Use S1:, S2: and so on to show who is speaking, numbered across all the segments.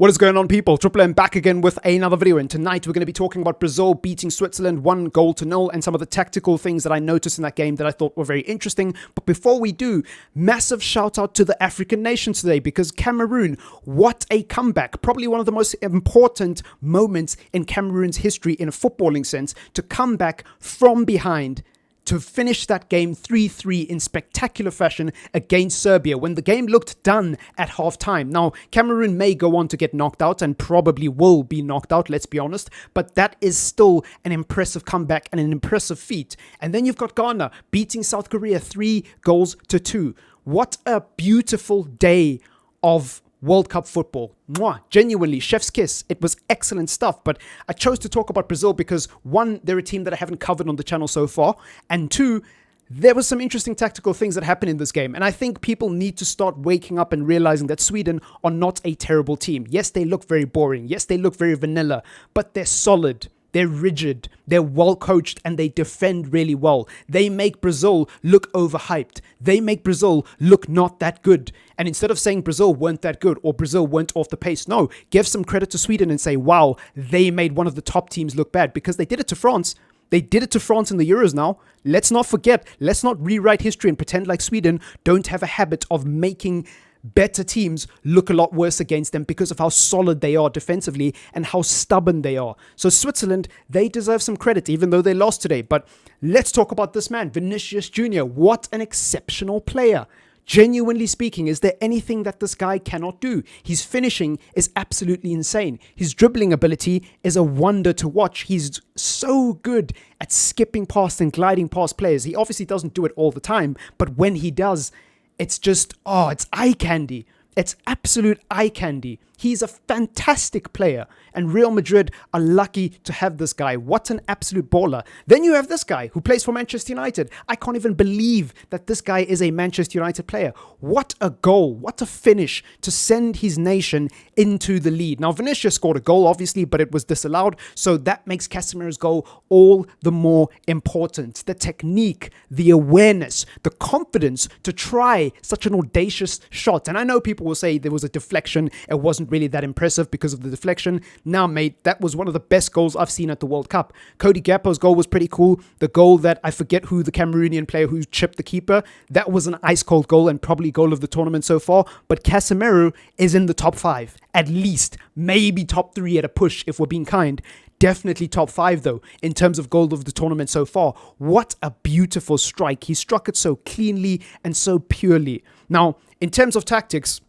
S1: What is going on, people? TripleM back again with another video, and tonight we're going to be talking about Brazil beating Switzerland 1-0 and some of the tactical things that I noticed in that game that I thought were very interesting. But before we do, massive shout out to the African nations today, because Cameroon, what a comeback. Probably one of the most important moments in Cameroon's history in a footballing sense, to come back from behind to finish that game 3-3 in spectacular fashion against Serbia when the game looked done at halftime. Now, Cameroon may go on to get knocked out and probably will be knocked out, let's be honest, but that is still an impressive comeback and an impressive feat. And then you've got Ghana beating South Korea 3-2. What a beautiful day of World Cup football. Mwah. Genuinely, chef's kiss. It was excellent stuff. But I chose to talk about Brazil because, one, they're a team that I haven't covered on the channel so far. And two, there were some interesting tactical things that happened in this game. And I think people need to start waking up and realizing that Sweden are not a terrible team. Yes, they look very boring. Yes, they look very vanilla. But they're solid. They're rigid, they're well coached, and they defend really well. They make Brazil look overhyped. They make Brazil look not that good. And instead of saying Brazil weren't that good or Brazil weren't off the pace, no, give some credit to Sweden and say, wow, they made one of the top teams look bad, because they did it to France. They did it to France in the Euros now. Let's not forget, let's not rewrite history and pretend like Sweden don't have a habit of making better teams look a lot worse against them because of how solid they are defensively and how stubborn they are. So Switzerland, they deserve some credit even though they lost today. But let's talk about this man, Vinicius Jr. What an exceptional player. Genuinely speaking, is there anything that this guy cannot do? His finishing is absolutely insane. His dribbling ability is a wonder to watch. He's so good at skipping past and gliding past players. He obviously doesn't do it all the time, but when he does, it's just, it's eye candy. It's absolute eye candy. He's a fantastic player, and Real Madrid are lucky to have this guy. What an absolute baller. Then you have this guy who plays for Manchester United. I can't even believe that this guy is a Manchester United player. What a goal. What a finish to send his nation into the lead. Now, Vinicius scored a goal, obviously, but it was disallowed, so that makes Casemiro's goal all the more important. The technique, the awareness, the confidence to try such an audacious shot. And I know people will say there was a deflection. It wasn't really that impressive because of the deflection. Now, mate, that was one of the best goals I've seen at the World Cup. Cody Gakpo's goal was pretty cool. The goal that I forget who, the Cameroonian player who chipped the keeper, that was an ice cold goal and probably goal of the tournament so far. But Casemiro is in the top 5, at least, maybe top 3 at a push if we're being kind. Definitely top 5 though, in terms of goal of the tournament so far. What a beautiful strike. He struck it so cleanly and so purely. Now, in terms of tactics,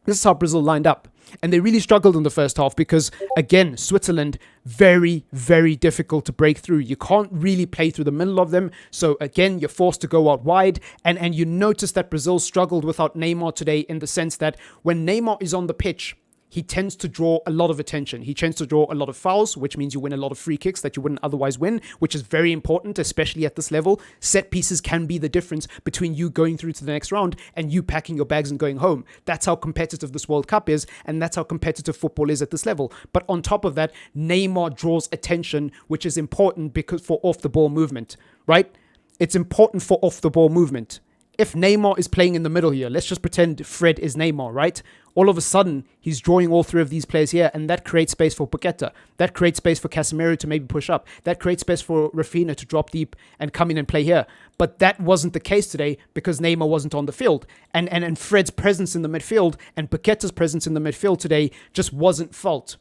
S1: this is how Brazil lined up. And they really struggled in the first half because, again, Switzerland, very, very difficult to break through. You can't really play through the middle of them. So, again, you're forced to go out wide. And you notice that Brazil struggled without Neymar today, in the sense that when Neymar is on the pitch, he tends to draw a lot of attention. He tends to draw a lot of fouls, which means you win a lot of free kicks that you wouldn't otherwise win, which is very important, especially at this level. Set pieces can be the difference between you going through to the next round and you packing your bags and going home. That's how competitive this World Cup is, and that's how competitive football is at this level. But on top of that, Neymar draws attention, which is important because for off-the-ball movement, right? It's important for off-the-ball movement. If Neymar is playing in the middle here, let's just pretend Fred is Neymar, right? All of a sudden, he's drawing all 3 of these players here, and that creates space for Paqueta. That creates space for Casemiro to maybe push up. That creates space for Rafinha to drop deep and come in and play here. But that wasn't the case today because Neymar wasn't on the field. And Fred's presence in the midfield and Paqueta's presence in the midfield today just wasn't felt.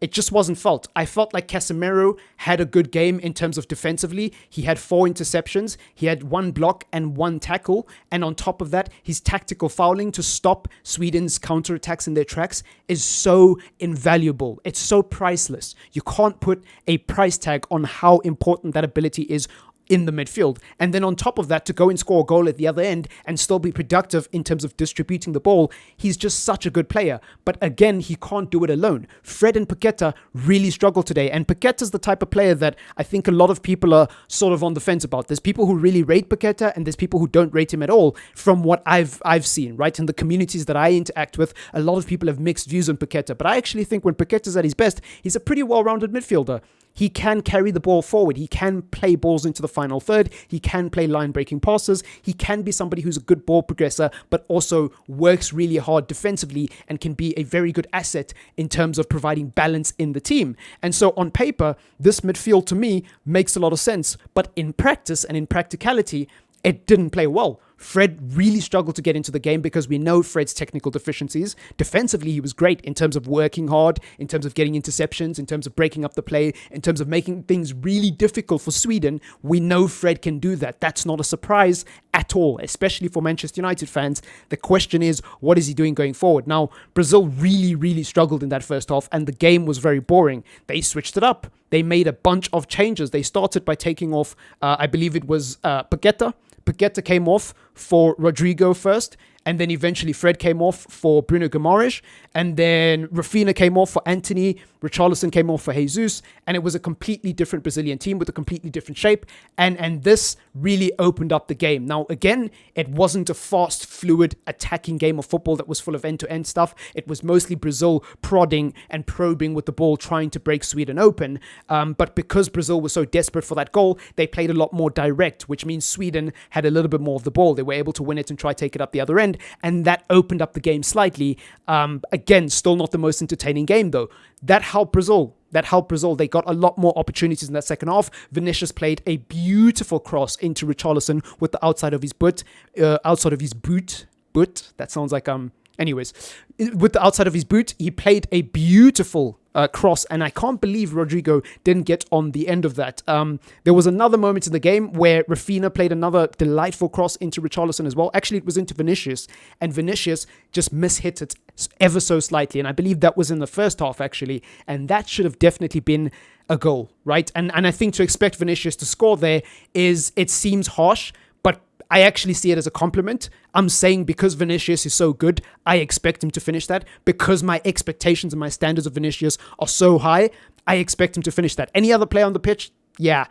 S1: It just wasn't felt. I felt like Casemiro had a good game in terms of defensively. He had 4 interceptions. He had 1 block and 1 tackle. And on top of that, his tactical fouling to stop Sweden's counterattacks in their tracks is so invaluable. It's so priceless. You can't put a price tag on how important that ability is in the midfield. And then on top of that, to go and score a goal at the other end and still be productive in terms of distributing the ball, he's just such a good player. But again, he can't do it alone. Fred and Paqueta really struggle today. And Paqueta's the type of player that I think a lot of people are sort of on the fence about. There's people who really rate Paqueta and there's people who don't rate him at all, from what I've seen, right? In the communities that I interact with, a lot of people have mixed views on Paqueta. But I actually think when Paqueta's at his best, he's a pretty well-rounded midfielder. he can carry the ball forward. He can play balls into the final third. He can play line-breaking passes. He can be somebody who's a good ball progressor, but also works really hard defensively and can be a very good asset in terms of providing balance in the team. And so on paper, this midfield to me makes a lot of sense. But in practice and in practicality, it didn't play well. Fred really struggled to get into the game because we know Fred's technical deficiencies. Defensively, he was great in terms of working hard, in terms of getting interceptions, in terms of breaking up the play, in terms of making things really difficult for Sweden. We know Fred can do that. That's not a surprise at all, especially for Manchester United fans. The question is, what is he doing going forward? Now, Brazil really, really struggled in that first half, and the game was very boring. They switched it up. They made a bunch of changes. They started by taking off, I believe it was Paqueta. Paqueta came off for Rodrigo first, and then eventually Fred came off for Bruno Guimaraes, and then Rafinha came off for Anthony, Richarlison came off for Jesus, and it was a completely different Brazilian team with a completely different shape, and this really opened up the game. Now, again, it wasn't a fast, fluid, attacking game of football that was full of end-to-end stuff. It was mostly Brazil prodding and probing with the ball, trying to break Sweden open, but because Brazil was so desperate for that goal, they played a lot more direct, which means Sweden had a little bit more of the ball. They were able to win it and try to take it up the other end, and that opened up the game slightly. Again, still not the most entertaining game, though. That helped Brazil. They got a lot more opportunities in that second half. Vinicius played a beautiful cross into Richarlison with the outside of his boot. That sounds like Anyways, with the outside of his boot, he played a beautiful cross, and I can't believe Rodrigo didn't get on the end of that. There was another moment in the game where Rafinha played another delightful cross into Richarlison as well. Actually, it was into Vinicius, and Vinicius just mishit it ever so slightly, and I believe that was in the first half, actually, and that should have definitely been a goal, right? And I think to expect Vinicius to score there it seems harsh, but I actually see it as a compliment. I'm saying because Vinicius is so good, I expect him to finish that. Because my expectations and my standards of Vinicius are so high, I expect him to finish that. Any other player on the pitch, yeah,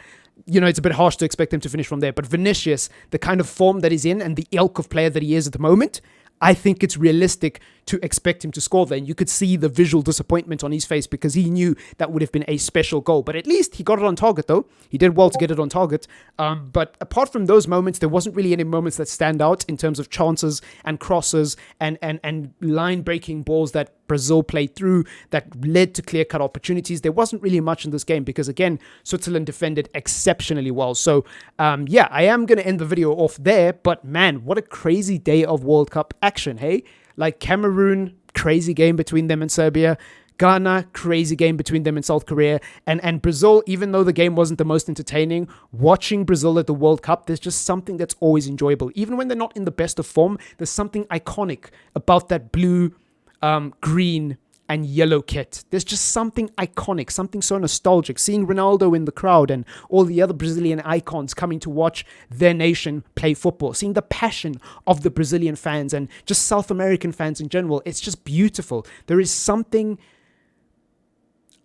S1: it's a bit harsh to expect him to finish from there. But Vinicius, the kind of form that he's in and the ilk of player that he is at the moment, I think it's realistic to expect him to score there. And you could see the visual disappointment on his face because he knew that would have been a special goal. But at least he got it on target, though. He did well to get it on target. But apart from those moments, there wasn't really any moments that stand out in terms of chances and crosses and line-breaking balls that Brazil played through that led to clear-cut opportunities. There wasn't really much in this game because, again, Switzerland defended exceptionally well. So, yeah, I am going to end the video off there. But, man, what a crazy day of World Cup action, hey? Like Cameroon, crazy game between them and Serbia. Ghana, crazy game between them and South Korea. And Brazil, even though the game wasn't the most entertaining, watching Brazil at the World Cup, there's just something that's always enjoyable. Even when they're not in the best of form, there's something iconic about that blue, green, and yellow kit. There's just something iconic, something so nostalgic. Seeing Ronaldo in the crowd and all the other Brazilian icons coming to watch their nation play football. Seeing the passion of the Brazilian fans and just South American fans in general. It's just beautiful. There is something,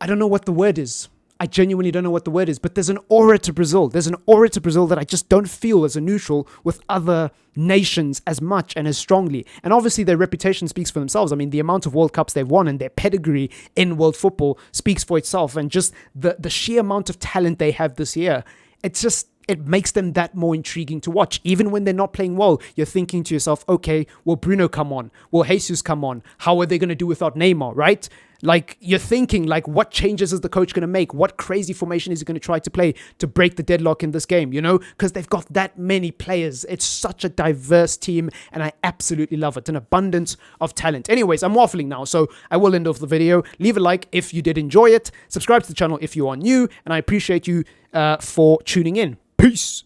S1: I don't know what the word is. I genuinely don't know what the word is, but there's an aura to Brazil. There's an aura to Brazil that I just don't feel as a neutral with other nations as much and as strongly. And obviously their reputation speaks for themselves. I mean, the amount of World Cups they've won and their pedigree in world football speaks for itself. And just the sheer amount of talent they have this year, it makes them that more intriguing to watch. Even when they're not playing well, you're thinking to yourself, okay, will Bruno come on? Will Jesus come on? How are they going to do without Neymar, right? Like, you're thinking, like, what changes is the coach going to make? What crazy formation is he going to try to play to break the deadlock in this game, Because they've got that many players. It's such a diverse team, and I absolutely love it. An abundance of talent. Anyways, I'm waffling now, so I will end off the video. Leave a like if you did enjoy it. Subscribe to the channel if you are new, and I appreciate you for tuning in. Peace.